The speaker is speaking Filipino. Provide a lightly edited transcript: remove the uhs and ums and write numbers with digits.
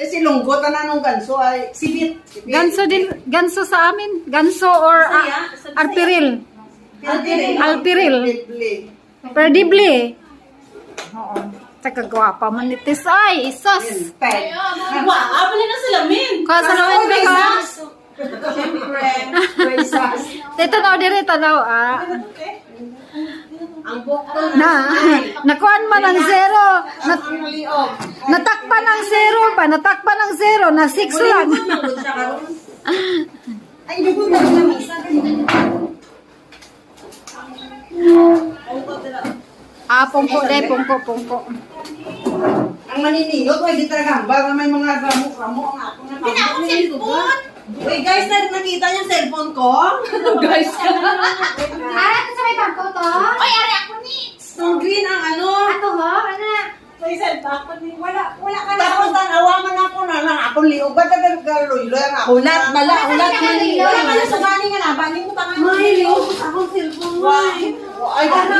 Si Lunggot na nung ganso ay sibit. Ganso din, ganso sa amin. Ganso or arpiril. Alpiril. Perdible. Oo. Taka gwapa man ni Tis ay, isas. Abali na sila, min. Kuha sa namin ba ka? Siyempre. Tanaw dire, tanaw Ang bukto nakuan man ang zero. Natakpan ang zero pa, natakpan ang zero, na 6 lang. Ay, dugo na sa misa. Pungko de, pungko. Ang maniniyot, ay di talaga hambal na may mga ramo-ramo ang ako na Hindi na akong cellphone. Uy, guys, nakita niyo yung cellphone ko? Guys. Sa may bangko to? Ay, ari ako ni. Ang green ang ano. Ato ho, ana. May cellphone ni. Wala ka na. Tapos tanawaman ako na lang akong liog. Ba't nagkaluloy ang ako? Ulat, bala, ulat. Wala ka na sa bani nga na. Bani mo tangan mo. May liog akong cellphone mo. Ay, baka